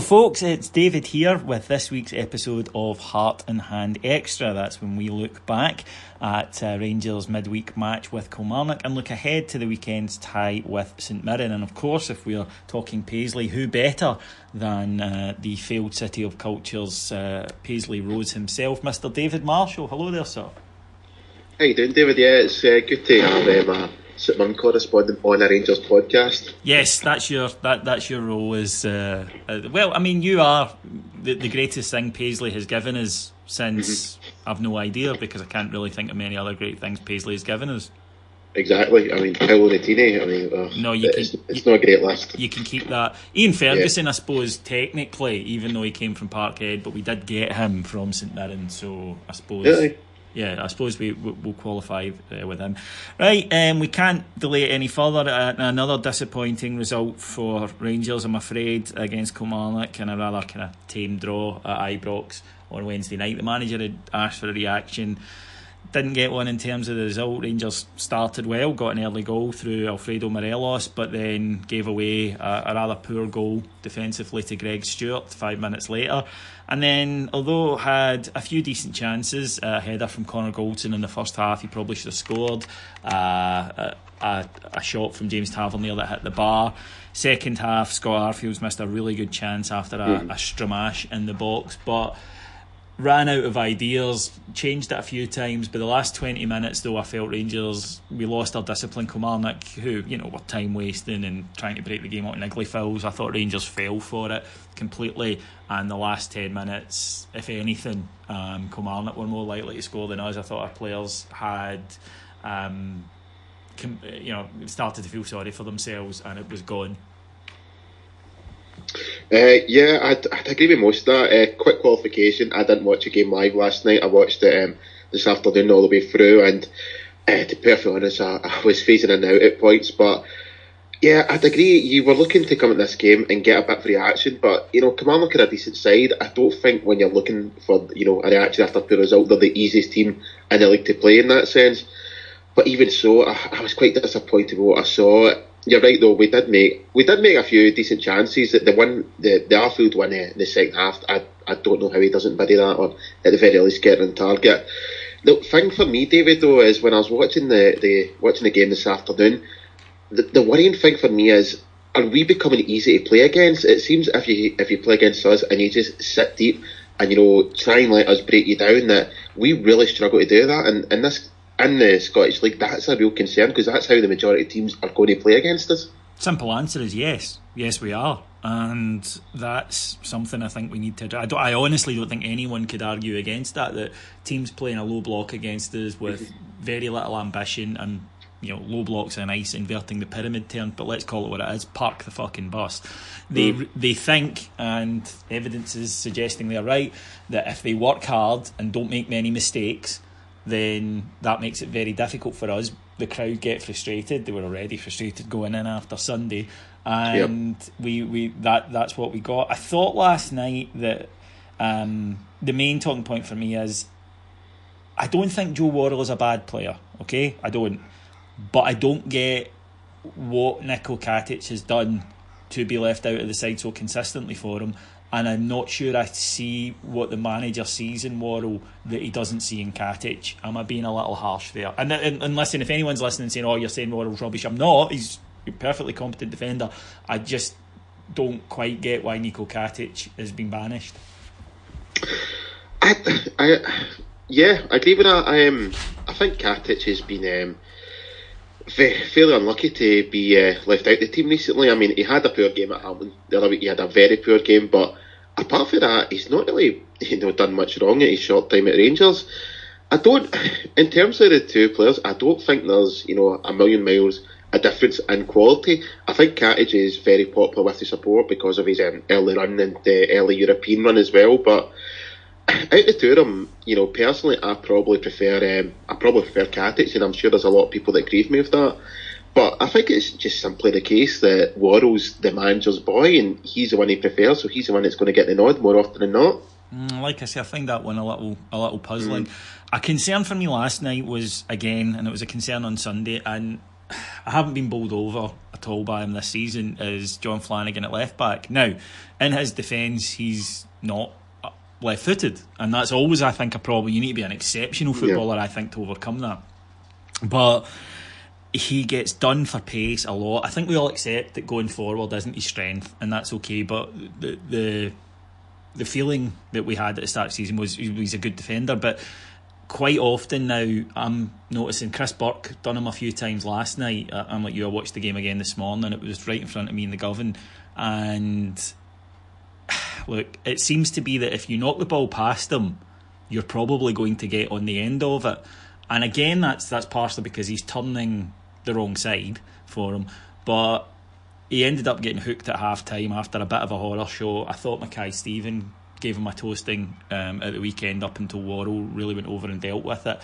folks, it's David here with this week's episode of Heart and Hand Extra. That's when we look back at Rangers' midweek match with Kilmarnock and look ahead to the weekend's tie with St Mirren. And of course, if we're talking Paisley, who better than the failed City of Culture's Paisley Rose himself, Mr David Marshall. Hello there, sir. How you doing, David? Yeah, it's good to have a St Mirren correspondent on a Rangers podcast. Yes, that's your role. Well, I mean, you are the greatest thing Paisley has given us since I've no idea, because I can't really think of many other great things Paisley has given us. Exactly. I mean, Paolo Nutini. I mean, no, it's not a great list. You can keep that. Ian Ferguson, I suppose, technically, even though he came from Parkhead, but we did get him from St Mirren, so I suppose. Really? Yeah, I suppose we'll qualify with him. Right, we can't delay it any further. Another disappointing result for Rangers, I'm afraid, against Kilmarnock, and a rather kind of tame draw at Ibrox on Wednesday night. The manager had asked for a reaction, didn't get one in terms of the result. Rangers started well, got an early goal through Alfredo Morelos, but then gave away a rather poor goal defensively to Greg Stewart 5 minutes later. And then, although had a few decent chances, a header from Connor Goldson in the first half, he probably should have scored. A shot from James Tavernier that hit the bar. Second half, Scott Arfield's missed a really good chance after a stramash in the box, but ran out of ideas, changed it a few times. But the last 20 minutes, though, I felt Rangers, we lost our discipline. Kilmarnock, who, were time wasting and trying to break the game out in niggly fouls, I thought Rangers fell for it completely. And the last 10 minutes, if anything, Kilmarnock were more likely to score than us. I thought our players had started to feel sorry for themselves, and it was gone. I'd agree with most of that. Quick qualification, I didn't watch a game live last night. I watched it this afternoon all the way through, and to be perfectly honest, I was phasing in and out at points, but yeah, I'd agree. You were looking to come at this game and get a bit of reaction, but Kilmarnock are a decent side. I don't think when you're looking for a reaction after a poor result, they're the easiest team in the league to play in that sense. But even so, I was quite disappointed with what I saw. You're right though, we did make a few decent chances. The Arfield one in the second half, I don't know how he doesn't biddy that, or at the very least get on target. The thing for me, David, though, is when I was watching the game this afternoon, the worrying thing for me is, are we becoming easy to play against? It seems if you play against us and you just sit deep and try and let us break you down, that we really struggle to do that. And this, in the Scottish League, that's a real concern, because that's how the majority of teams are going to play against us. Simple answer is yes. Yes, we are. And that's something I think we need to do. I honestly don't think anyone could argue against that teams playing a low block against us with very little ambition, and low blocks are nice, inverting the pyramid term, but let's call it what it is: park the fucking bus. They think, and evidence is suggesting they're right, that if they work hard and don't make many mistakes, then that makes it very difficult for us. The crowd get frustrated. They were already frustrated going in after Sunday, and that's what we got. I thought last night that the main talking point for me is, I don't think Joe Worrell is a bad player, okay? I don't. But I don't get what Niko Katic has done to be left out of the side so consistently for him. And I'm not sure I see what the manager sees in Worrell that he doesn't see in Katic. Am I being a little harsh there? And listen, if anyone's listening saying, you're saying Worrell's rubbish, I'm not. He's a perfectly competent defender. I just don't quite get why Niko Katic has been banished. I agree with that. I think Katic has been fairly unlucky to be left out the team recently. I mean, he had a poor game at Hamilton the other week. He had a very poor game, but apart from that, he's not really done much wrong at his short time at Rangers. In terms of the two players, I don't think there's a million miles a difference in quality. I think Katic is very popular with the support because of his early run and the early European run as well, but out of the two of them, personally, I probably prefer Katic, and I'm sure there's a lot of people that agree with me with that. But I think it's just simply the case that Worrell's the manager's boy, and he's the one he prefers, so he's the one that's going to get the nod more often than not. Like I say, I find that one a little puzzling. A concern for me last night was, again, and it was a concern on Sunday, and I haven't been bowled over at all by him this season is John Flanagan at left back. Now, in his defence, he's not left-footed, and that's always, I think, a problem. You need to be an exceptional footballer, I think, to overcome that. But he gets done for pace a lot. I think we all accept that going forward isn't his strength, and that's okay. But the feeling that we had at the start of the season was he's a good defender. But quite often now, I'm noticing Chris Burke done him a few times last night. I'm like you, I watched the game again this morning. It was right in front of me in the Govan, and look, it seems to be that if you knock the ball past him, you're probably going to get on the end of it. And again, that's partially because he's turning the wrong side for him. But he ended up getting hooked at half-time after a bit of a horror show. I thought Mackay Stephen gave him a toasting at the weekend up until Worrell really went over and dealt with it.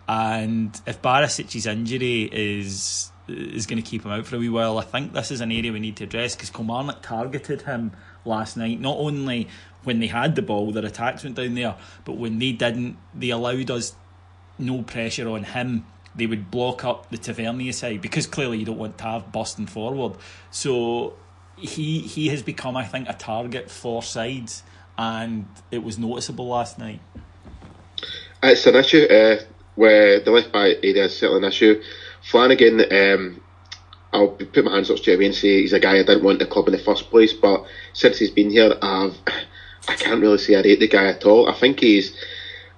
And if Barisic's injury is going to keep him out for a wee while, I think this is an area we need to address, because Kilmarnock targeted him last night, not only when they had the ball, their attacks went down there, but when they didn't, they allowed us no pressure on him. They would block up the Tavernier side, because clearly you don't want Tav busting forward. So he has become, I think, a target for sides, and it was noticeable last night. It's an issue where the left back area is certainly an issue. Flanagan, I'll put my hands up straight away and say he's a guy I didn't want the club in the first place, but since he's been here, I can't really say I rate the guy at all. I think he's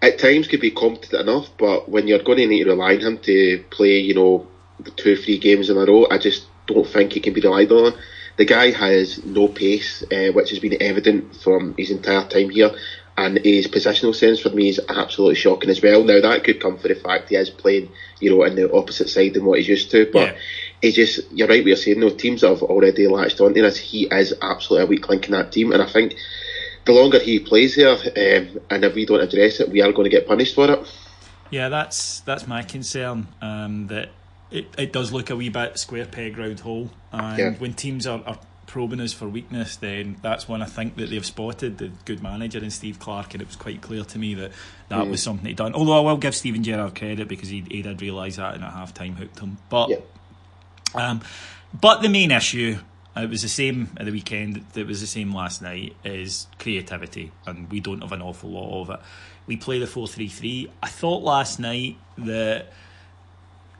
at times could be competent enough, but when you're going to need to rely on him to play, 2-3 games in a row, I just don't think he can be relied on. The guy has no pace, which has been evident from his entire time here, and his positional sense for me is absolutely shocking as well. Now that could come for the fact he is playing, in the opposite side than what he's used to, but you're right what you're saying, teams that have already latched onto this, he is absolutely a weak link in that team, and I think the longer he plays there, and if we don't address it, we are going to get punished for it. Yeah, that's my concern, that it does look a wee bit square peg round hole, and when teams are probing us for weakness, then that's when I think that they've spotted the good manager in Steve Clarke, and it was quite clear to me that was something he'd done. Although I will give Stephen Gerrard credit, because he did realise that, and at half time hooked him. But the main issue, it was the same at the weekend, it was the same last night, is creativity, and we don't have an awful lot of it. We play the 4-3-3. I thought last night that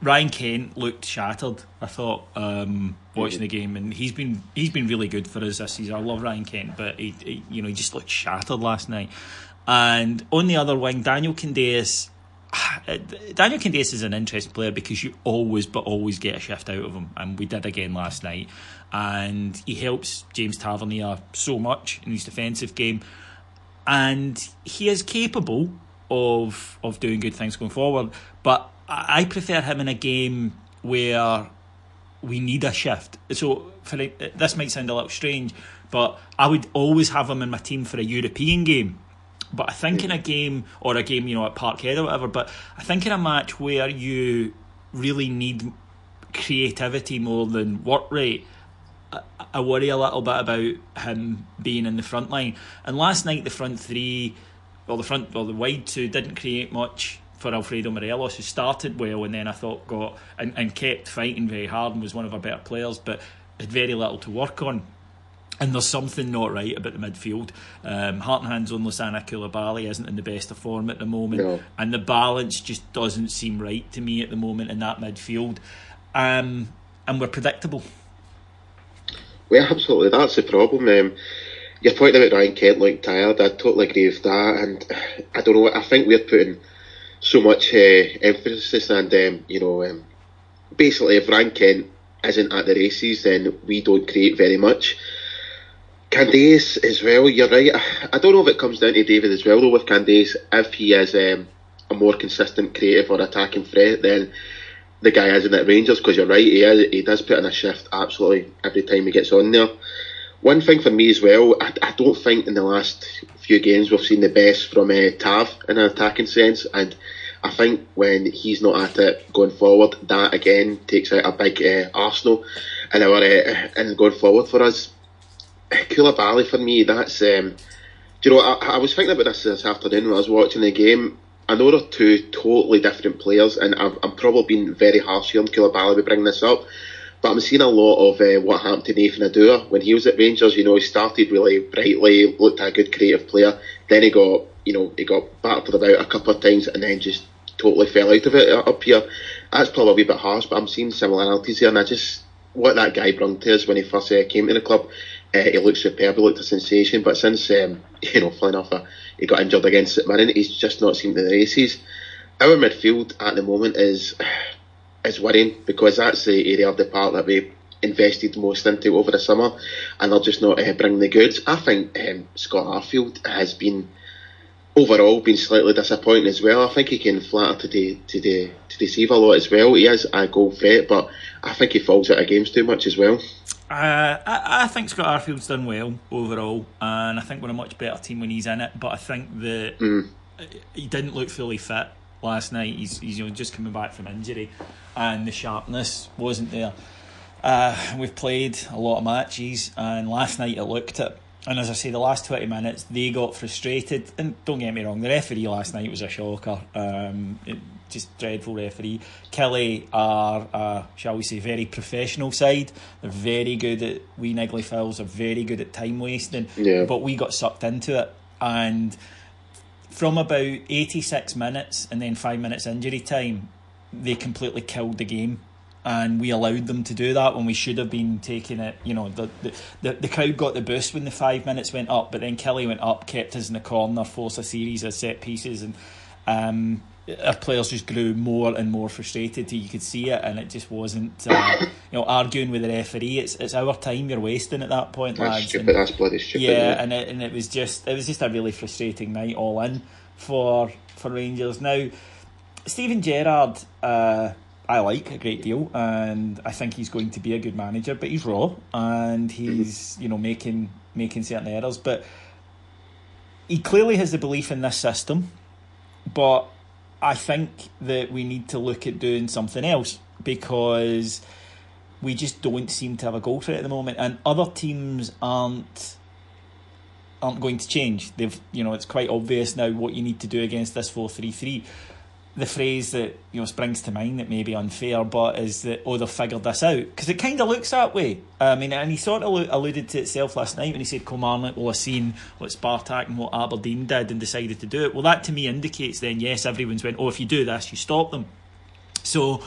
Ryan Kent looked shattered. I thought watching the game, and he's been really good for us this season. I love Ryan Kent, but he just looked shattered last night. And on the other wing, Daniel Candeas is an interesting player, because you always get a shift out of him, and we did again last night. And he helps James Tavernier so much in his defensive game, and he is capable of doing good things going forward. But I prefer him in a game where we need a shift. So this might sound a little strange, but I would always have him in my team for a European game. But I think in a game, or a game, at Parkhead or whatever, but I think in a match where you really need creativity more than work rate, I worry a little bit about him being in the front line. And last night the front three, or the wide two, didn't create much for Alfredo Morelos, who started well, and then I thought got and kept fighting very hard and was one of our better players, but had very little to work on. And there's something not right about the midfield. Heart and hands on Lasana Koulibaly isn't in the best of form at the moment, and the balance just doesn't seem right to me at the moment in that midfield. And we're predictable. Well, absolutely, that's the problem. Your point about Ryan Kent looking tired, I totally agree with that, and I don't know, I think we're putting so much emphasis, and basically if Ryan Kent isn't at the races, then we don't create very much. Candace as well, you're right. I don't know if it comes down to David as well, though, with Candace. If he is a more consistent creative or attacking threat, then the guy isn't at Rangers, because you're right, he does put in a shift absolutely every time he gets on there. One thing for me as well, I don't think in the last few games we've seen the best from Tav in an attacking sense, and I think when he's not at it going forward, that again takes out a big arsenal in our in going forward for us. Koulibaly for me, that's I was thinking about this afternoon when I was watching the game. I know they're two totally different players, and I'm probably being very harsh here on Koulibaly with bringing this up, but I'm seeing a lot of what happened to Nathan Adua when he was at Rangers. He started really brightly, looked like a good creative player, then he got battered about a couple of times, and then just totally fell out of it up here. That's probably a wee bit harsh, but I'm seeing similarities here, and what that guy brought to us when he first came to the club. He looked superb, he looked a sensation, but since flying off he got injured against St Mirren, he's just not seen the races. Our midfield at the moment is worrying, because that's the area of the park that we invested most into over the summer, and they're just not bringing the goods. I think Scott Arfield has been overall slightly disappointing as well. I think he can flatter to deceive a lot as well. He is a goal threat, but I think he falls out of games too much as well. I think Scott Arfield's done well overall, and I think we're a much better team when he's in it. But I think that he didn't look fully fit last night. He's just coming back from injury, and the sharpness wasn't there. We've played a lot of matches, and last night it looked it. And as I say, the last 20 minutes they got frustrated. And don't get me wrong, the referee last night was a shocker. Just dreadful referee. Kelly are, shall we say, very professional side. They're very good at wee niggly fouls. They're very good at time wasting. Yeah. But we got sucked into it. And from about 86 minutes and then 5 minutes injury time, they completely killed the game. And we allowed them to do that when we should have been taking it. The crowd got the boost when the 5 minutes went up, but then Kelly went up, kept us in the corner, forced a series of set pieces, and our players just grew more and more frustrated. You could see it, and it just wasn't arguing with the referee. It's our time you're wasting at that point, lads. Stupid. That's bloody stupid. Yeah, and it was just a really frustrating night all in for Rangers. Now, Steven Gerrard, I like a great deal, and I think he's going to be a good manager, but he's raw and he's making certain errors, but he clearly has the belief in this system. But I think that we need to look at doing something else, because we just don't seem to have a goal threat at the moment, and other teams aren't going to change. It's quite obvious now what you need to do against this 4-3-3. The phrase that springs to mind that may be unfair, but is that they've figured this out, because it kind of looks that way. And he sort of alluded to itself last night when he said Kilmarnock will have seen what Spartak and what Aberdeen did and decided to do it. Well, that to me indicates then, yes, everyone's went, if you do this, you stop them. So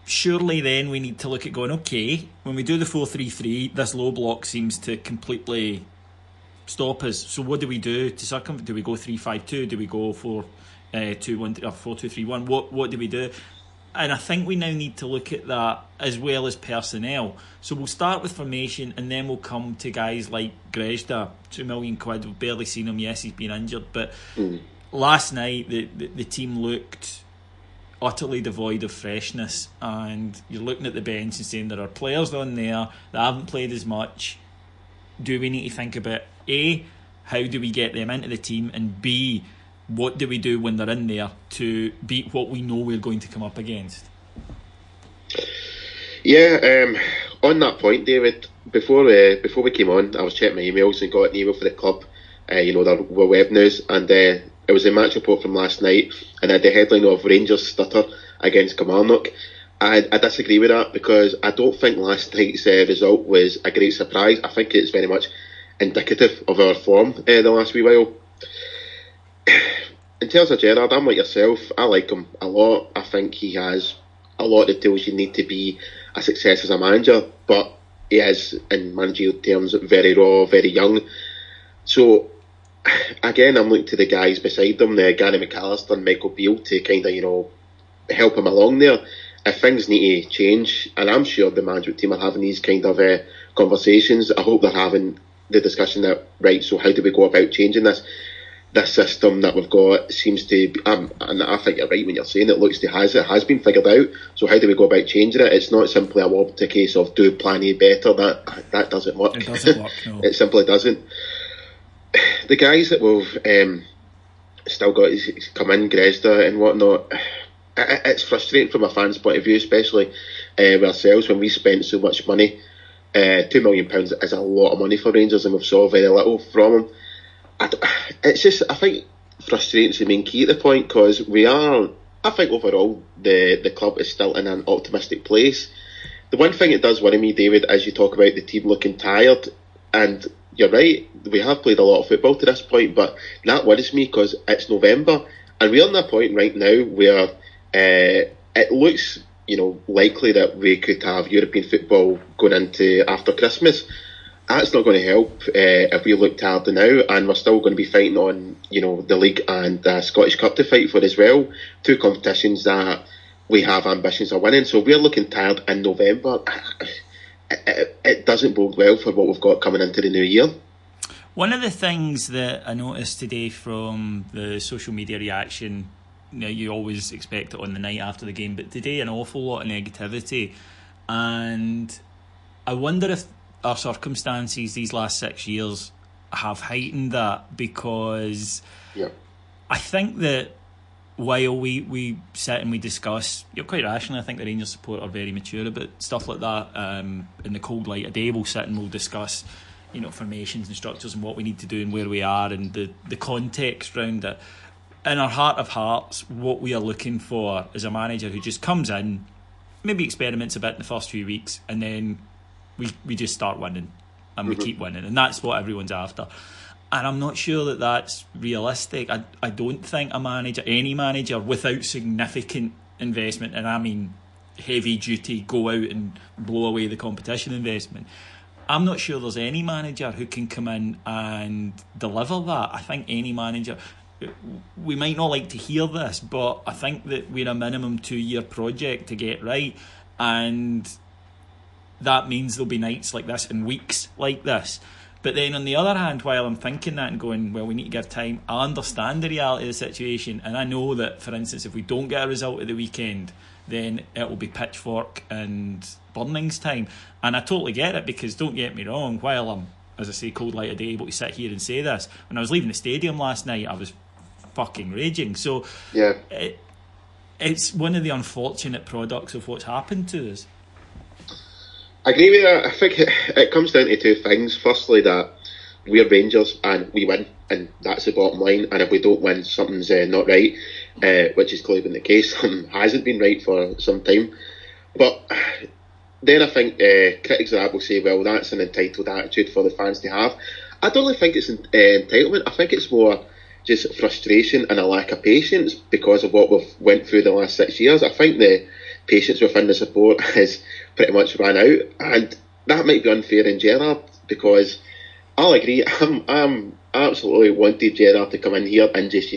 surely then we need to look at going, okay, when we do the 4-3-3, this low block seems to completely stop us. So what do we do to circumvent? Do we go 3-5-2? Do we go 4-2-1 or 4-2-3-1? What do we do? And I think we now need to look at that as well as personnel. So we'll start with formation, and then we'll come to guys like Grezda, £2 million. We've barely seen him. Yes, he's been injured, but last night the team looked utterly devoid of freshness, and you're looking at the bench and saying there are players on there that haven't played as much. Do we need to think about A, how do we get them into the team, and B, what do we do when they're in there to beat what we know we're going to come up against? Yeah, on that point, David, before we came on, I was checking my emails and got an email for the club, their web news, and it was a match report from last night, and I had the headline of Rangers stutter against Kilmarnock. I disagree with that, because I don't think last night's result was a great surprise. I think it's very much indicative of our form the last wee while. In terms of Gerrard, I'm like yourself. I like him a lot. I think he has a lot of the tools you need to be a success as a manager, but he is, in managerial terms, very raw, very young. So again, I'm looking to the guys beside him, Gary McAllister and Michael Beale, to kind of help him along there. If things need to change, and I'm sure the management team are having these kind of conversations, I hope they're having the discussion that, right, so how do we go about changing this? This system that we've got seems to be, and I think you're right when you're saying it looks to it has been figured out. So how do we go about changing it? It's not simply a case of do plan A better. That doesn't work. It doesn't work, no. It simply doesn't. The guys that we've still got come in, Grezda and whatnot, it's frustrating from a fan's point of view, especially with ourselves, when we spent so much money. £2 million is a lot of money for Rangers, and we've saw very little from them. I think frustrating to remain key at the point, because I think overall the club is still in an optimistic place. The one thing it does worry me, David, as you talk about the team looking tired, and you're right, we have played a lot of football to this point, but that worries me because it's November and we're in a point right now where it looks, likely that we could have European football going into after Christmas. That's not going to help if we look tired now, and we're still going to be fighting on, the League and Scottish Cup to fight for as well. Two competitions that we have ambitions of winning. So we're looking tired in November. It doesn't bode well for what we've got coming into the new year. One of the things that I noticed today from the social media reaction, you always expect it on the night after the game, but today an awful lot of negativity, and I wonder if our circumstances these last 6 years have heightened that, because I think that while we sit and we discuss, quite rationally, I think the Rangers support are very mature about stuff like that. In the cold light of day, we'll sit and we'll discuss, formations and structures and what we need to do and where we are and the context around it. In our heart of hearts, what we are looking for is a manager who just comes in, maybe experiments a bit in the first few weeks, and then we just start winning and we keep winning, and that's what everyone's after. And I'm not sure that that's realistic. I don't think any manager without significant investment, and I mean heavy duty, go out and blow away the competition investment, I'm not sure there's any manager who can come in and deliver that. I think any manager, we might not like to hear this, but I think that we're a minimum 2-year project to get right, and that means there'll be nights like this and weeks like this. But then on the other hand, while I'm thinking that and going, well, we need to give time, I understand the reality of the situation, and I know that, for instance, if we don't get a result at the weekend, then it will be pitchfork and burnings time. And I totally get it, because don't get me wrong, while I'm, as I say, cold light of day, able to sit here and say this, when I was leaving the stadium last night, I was fucking raging. So it's one of the unfortunate products of what's happened to us. I agree with that. I think it comes down to two things. Firstly, that we're Rangers and we win, and that's the bottom line. And if we don't win, something's not right, which is clearly been the case. Something hasn't been right for some time. But then I think critics of that will say, well, that's an entitled attitude for the fans to have. I don't really think it's entitlement. I think it's more just frustration and a lack of patience because of what we've went through the last 6 years. I think the patience within the support has pretty much ran out, and that might be unfair in Gerrard, because I'll agree, I'm absolutely wanted Gerrard to come in here and just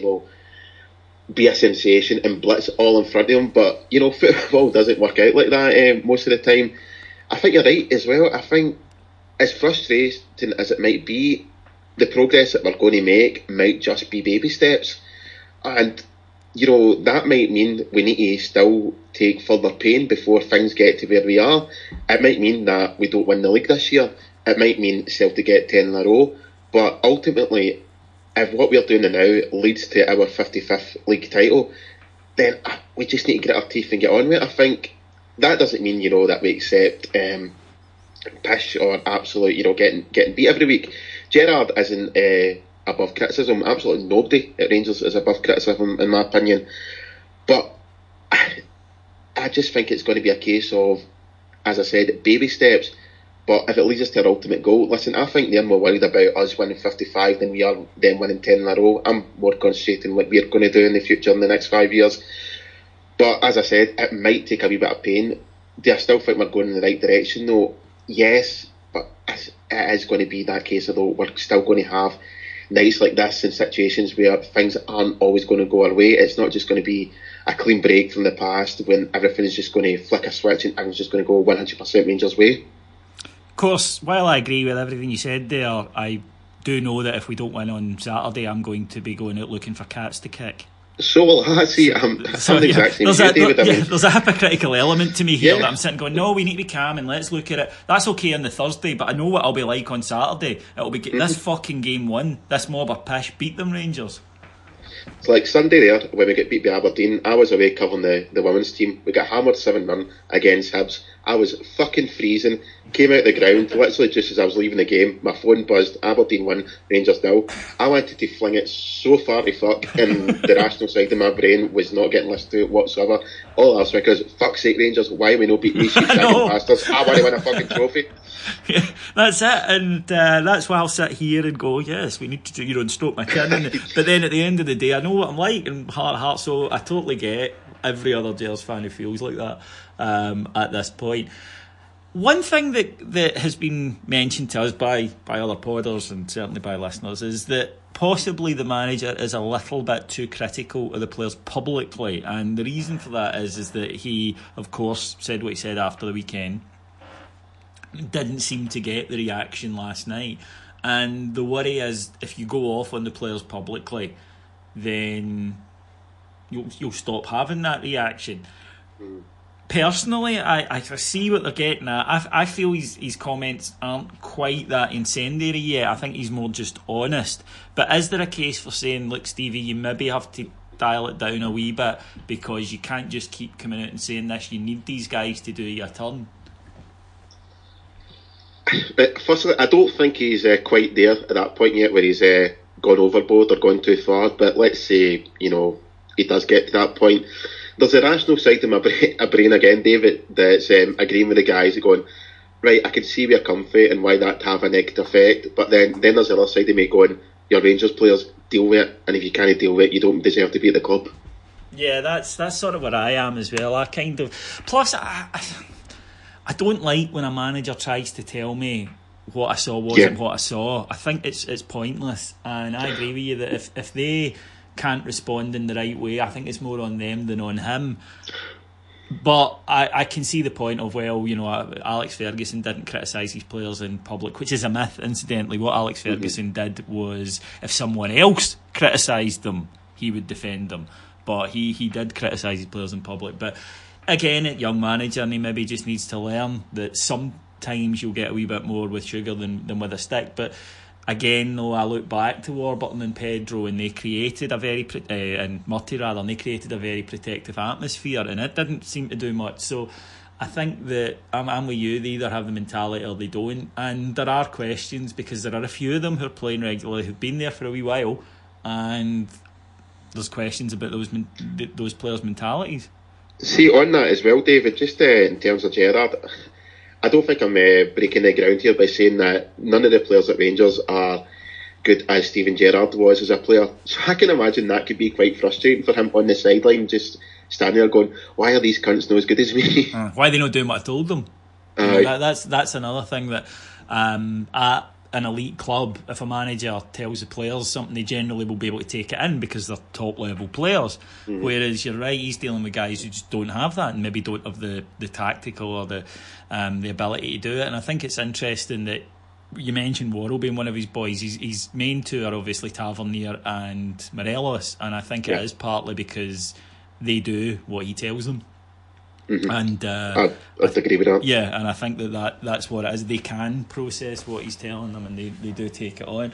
be a sensation and blitz all in front of him, but football doesn't work out like that most of the time. I think you're right as well. I think as frustrating as it might be, the progress that we're going to make might just be baby steps, and that might mean we need to still take further pain before things get to where we are. It might mean that we don't win the league this year. It might mean Celtic get 10 in a row. But ultimately, if what we're doing now leads to our 55th league title, then we just need to grit our teeth and get on with it. I think that doesn't mean, that we accept pish or absolute, getting beat every week. Gerrard isn't above criticism. Absolutely nobody at Rangers is above criticism, in my opinion. But I just think it's going to be a case of, as I said, baby steps. But if it leads us to our ultimate goal, listen, I think they're more worried about us winning 55 than we are them winning 10 in a row. I'm more concentrating on what we're going to do in the future in the next 5 years. But as I said, it might take a wee bit of pain. Do I still think we're going in the right direction, though? Yes, but it is going to be that case, although we're still going to have nights like this in situations where things aren't always going to go our way. It's not just going to be a clean break from the past when everything is just going to flick a switch and everyone's just going to go 100% Rangers' way. Of course, while I agree with everything you said there, I do know that if we don't win on Saturday, I'm going to be going out looking for cats to kick. So will I. See, I'm the exact same as you, David. There's a hypocritical element to me here that I'm sitting going, no, we need to be calm and let's look at it. That's okay on the Thursday, but I know what I'll be like on Saturday. It'll be this fucking game one. This mob of pish beat them, Rangers. It's like Sunday there, when we get beat by Aberdeen, I was away covering the women's team. We got hammered 7-0 against Hibs. I was fucking freezing. Came out the ground, literally just as I was leaving the game, my phone buzzed, Aberdeen won, Rangers nil. I wanted to fling it so far to fuck, and the rational side of my brain was not getting listened to whatsoever. All else because, fuck's sake, Rangers, why are we not beating these shagging bastards? I want to win a fucking trophy. Yeah, that's it, and that's why I'll sit here and go, yes, we need to do, and stroke my chin. But then at the end of the day, I know what I'm like, and heart, so I totally get every other Gers fan who feels like that at this point. One thing that has been mentioned to us by other podders and certainly by listeners is that possibly the manager is a little bit too critical of the players publicly, and the reason for that is that he, of course, said what he said after the weekend. Didn't seem to get the reaction last night, and the worry is if you go off on the players publicly, then you'll stop having that reaction. Personally, I see what they're getting at. I feel his comments aren't quite that incendiary yet. I think he's more just honest. But is there a case for saying, look, Stevie, you maybe have to dial it down a wee bit because you can't just keep coming out and saying this. You need these guys to do your turn. But firstly, I don't think he's quite there at that point yet where he's gone overboard or gone too far. But let's say, he does get to that point. There's a rational side to my brain again, David, that's agreeing with the guys and going, right, I can see where comfy and why that have a negative effect. But then there's the other side of me going, your Rangers players, deal with it. And if you can't deal with it, you don't deserve to be at the club. Yeah, that's sort of where I am as well. I kind of... Plus, I don't like when a manager tries to tell me what I saw wasn't what I saw. I think it's pointless, and I agree with you that if they can't respond in the right way, I think it's more on them than on him. But I can see the point of, well, Alex Ferguson didn't criticise his players in public, which is a myth, incidentally. What Alex Ferguson did was, if someone else criticised them, he would defend them. But he did criticise his players in public. But again, a young manager, and he maybe just needs to learn that sometimes you'll get a wee bit more with sugar than with a stick. But again, though, I look back to Warburton and Pedro, and they created and Murty rather, and they created a very protective atmosphere, and it didn't seem to do much. So I think that I'm with you. They either have the mentality or they don't. And there are questions because there are a few of them who are playing regularly who've been there for a wee while, and there's questions about those players' mentalities. See, on that as well, David, just in terms of Gerrard, I don't think I'm breaking the ground here by saying that none of the players at Rangers are good as Steven Gerrard was as a player. So I can imagine that could be quite frustrating for him on the sideline, just standing there going, why are these cunts not as good as me? Why are they not doing what I told them? That's another thing that at an elite club, if a manager tells the players something, they generally will be able to take it in because they're top level players. Whereas you're right, he's dealing with guys who just don't have that and maybe don't have the tactical or the ability to do it. And I think it's interesting that you mentioned Worrell being one of his boys. His main two are obviously Tavernier and Morelos, and I think it is partly because they do what he tells them. And I'd agree with that. Yeah, and I think that's what it is. They can process what he's telling them, and they do take it on.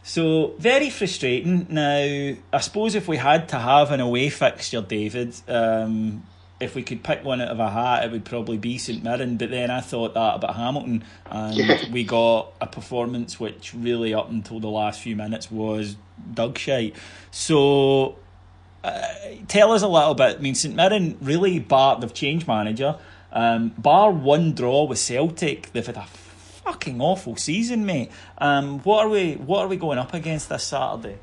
So, very frustrating. Now, I suppose if we had to have an away fixture, David, if we could pick one out of a hat, it would probably be St Mirren. But then I thought that about Hamilton, and we got a performance which really, up until the last few minutes, was dog shite. So... tell us a little bit. I mean, St Mirren really they've changed manager. Bar one draw with Celtic, they've had a fucking awful season, mate. What are we going up against this Saturday?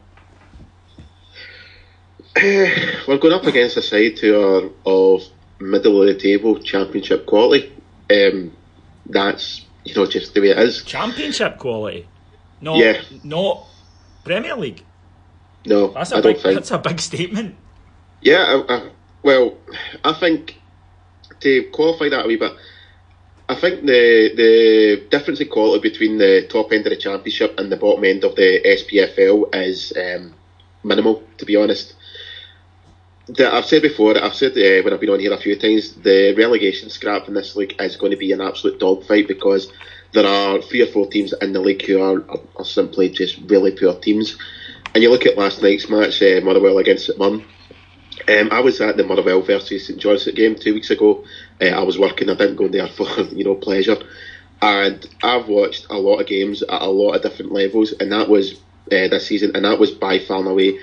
We're going up against a side who are of middle of the table championship quality. That's just the way it is. Championship quality? No, not Premier League. No, that's a big statement. Yeah, well, I think to qualify that a wee bit, I think the difference in quality between the top end of the Championship and the bottom end of the SPFL is minimal, to be honest. I've said before, when I've been on here a few times, the relegation scrap in this league is going to be an absolute dogfight because there are 3 or 4 teams in the league who are simply just really poor teams. And you look at last night's match, Motherwell against St Mirren. I was at the Motherwell versus St John's game 2 weeks ago. I was working, I didn't go there for pleasure. And I've watched a lot of games at a lot of different levels, and that was this season, and that was by far and away,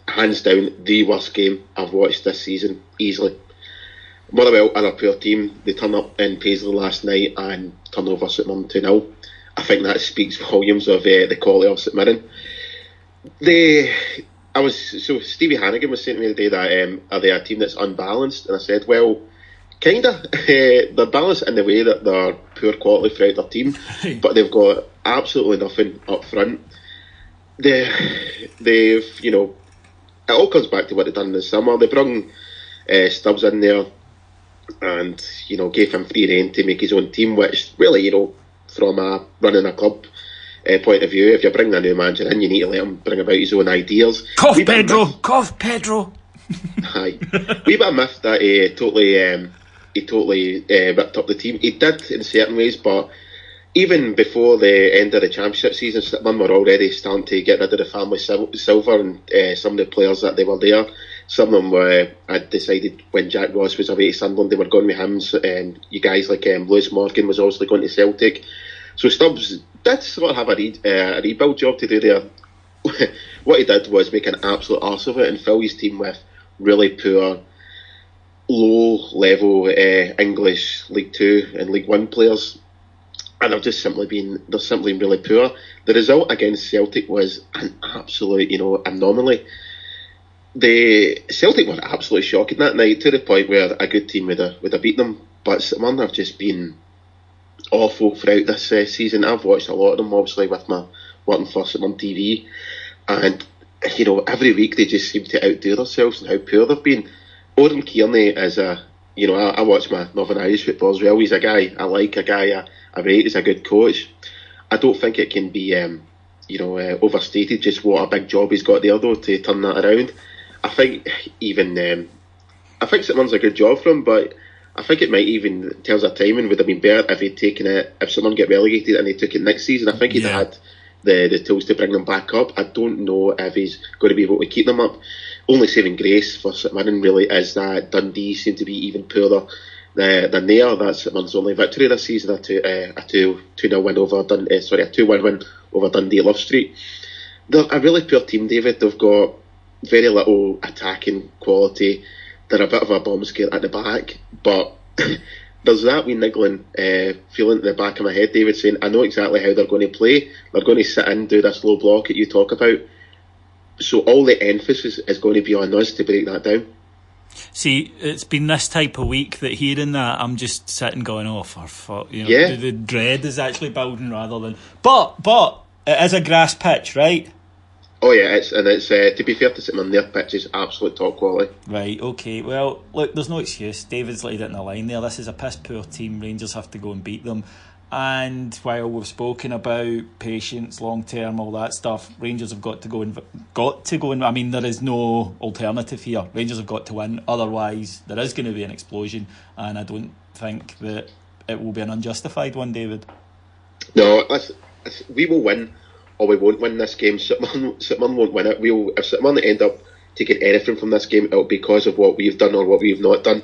hands down, the worst game I've watched this season, easily. Motherwell are a poor team. They turned up in Paisley last night and turned over St Mirren 2-0. I think that speaks volumes of the quality of St Mirren. Stevie Hannigan was saying to me the day that are they a team that's unbalanced? And I said, well, kinda. They're balanced in the way that they're poor quality throughout their team, but they've got absolutely nothing up front. They've it all comes back to what they've done in the summer. They brought Stubbs in there and gave him free rein to make his own team, which really from a running a club point of view, if you bring a new manager in, you need to let him bring about his own ideas. Cough Pedro. Aye, wee bit of myth that he totally ripped up the team. He did in certain ways, but even before the end of the championship season, St Mirren were already starting to get rid of the family silver and some of the players that they were there. Some of them had decided when Jack Ross was away to Sunderland, they were going with him. And you guys like Lewis Morgan was obviously going to Celtic. So Stubbs did sort of have a rebuild job to do there. What he did was make an absolute arse of it and fill his team with really poor, low-level English League 2 and League 1 players. And they're simply really poor. The result against Celtic was an absolute, anomaly. The Celtic were absolutely shocking that night, to the point where a good team would have beaten them. But St Mirren have just been awful throughout this season. I've watched a lot of them, obviously, with my working for St Mirren TV, and every week they just seem to outdo themselves and how poor they've been. Oren Kearney is I watch my Northern Irish football as well. He's a guy I like, a guy I rate. He's a good coach. I don't think it can be overstated just what a big job he's got there though to turn that around. I think St Mirren's a good job for him, but I think it might even, in terms of timing, would have been better if he'd taken it, if someone get relegated and he took it next season. I think he'd had the tools to bring them back up. I don't know if he's going to be able to keep them up. Only saving grace for St Mirren really is that Dundee seem to be even poorer than they are. That's St Mirren's only victory this season, a 2-0 win over a 2-1 win over Dundee Love Street. They're a really poor team, David. They've got very little attacking quality. They're a bit of a bomb scare at the back, but there's that wee niggling feeling in the back of my head, David, saying I know exactly how they're going to play. They're going to sit in, do this low block that you talk about. So all the emphasis is going to be on us to break that down. See, it's been this type of week that hearing that, I'm just sitting going, oh, for fuck, the dread is actually building rather than... But it is a grass pitch, right? Oh yeah, it's to be fair to St Mirren, their pitch is absolute top quality. Right, okay. Well, look, there's no excuse. David's laid it in the line there. This is a piss poor team. Rangers have to go and beat them. And while we've spoken about patience, long term, all that stuff, Rangers have got to go and. I mean, there is no alternative here. Rangers have got to win. Otherwise, there is going to be an explosion, and I don't think that it will be an unjustified one, David. No, we will win. Or we won't win this game. St Mirren won't win it. If St Mirren end up taking anything from this game, it'll be because of what we've done or what we've not done.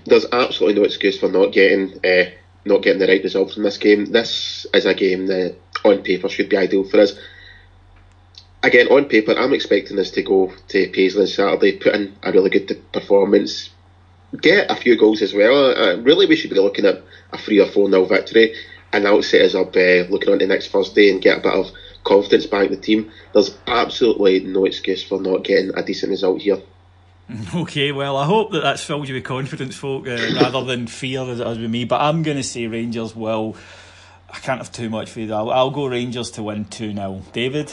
There's absolutely no excuse for not getting the right result from this game. This is a game that, on paper, should be ideal for us. Again, on paper, I'm expecting us to go to Paisley on Saturday, put in a really good performance, get a few goals as well. Really, we should be looking at a 3 or 4-0 victory. And that'll set us up looking on to next Thursday and get a bit of confidence back in the team. There's absolutely no excuse for not getting a decent result here. Okay, well, I hope that's filled you with confidence, folk, rather than fear as with me. But I'm going to say Rangers will. I can't have too much faith. I'll go Rangers to win 2-0. David?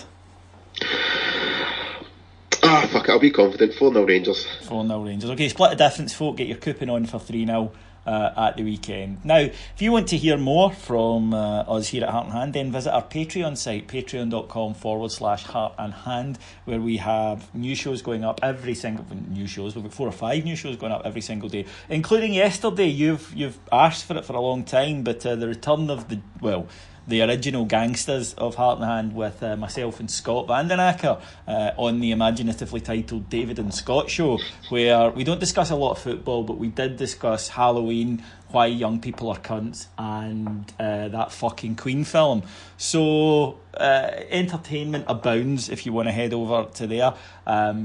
Fuck it, I'll be confident. 4-0 Rangers. 4-0 Rangers. Okay, split the difference, folk. Get your coupon on for 3-0. At the weekend. Now, if you want to hear more from us here at Heart and Hand, then visit our Patreon site, patreon.com/Heart and Hand, where we have new shows going up every single we've got 4 or 5 new shows going up every single day, including yesterday. You've asked for it for a long time, but the return of the original gangsters of Heart and Hand with myself and Scott Vandenacker on the imaginatively titled David and Scott Show, where we don't discuss a lot of football, but we did discuss Halloween, why young people are cunts, and that fucking Queen film. So entertainment abounds if you want to head over to there.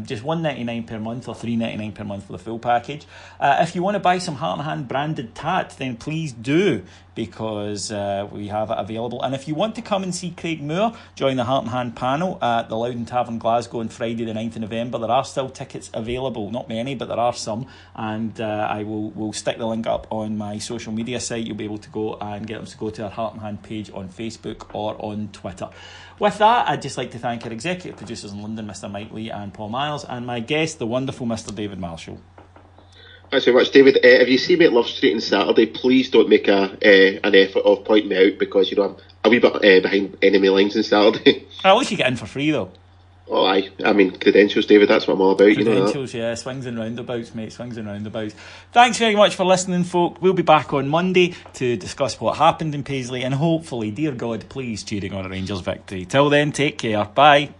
Just $1.99 per month or $3.99 per month for the full package. If you want to buy some Heart and Hand branded tat, then please do, because we have it available. And if you want to come and see Craig Moore join the Heart and Hand panel at the Lowdown Tavern Glasgow on Friday the 9th of November, there are still tickets available. Not many, but there are some, and I will stick the link up on my social media site. You'll be able to go and get them to go to our Heart and Hand page on Facebook or on Twitter. With that, I'd just like to thank our executive producers in London, Mr. Mike Lee and Paul Miles, and my guest, the wonderful Mr. David Marshall. Thanks very much, David. If you see me at Love Street on Saturday, please don't make an effort of pointing me out, because I'm a wee bit behind enemy lines on Saturday. At least you get in for free, though. Oh, aye. I mean, credentials, David, that's what I'm all about. Credentials, you know that. Yeah. Swings and roundabouts, mate. Swings and roundabouts. Thanks very much for listening, folk. We'll be back on Monday to discuss what happened in Paisley and hopefully, dear God, please cheering on a Rangers victory. Till then, take care. Bye.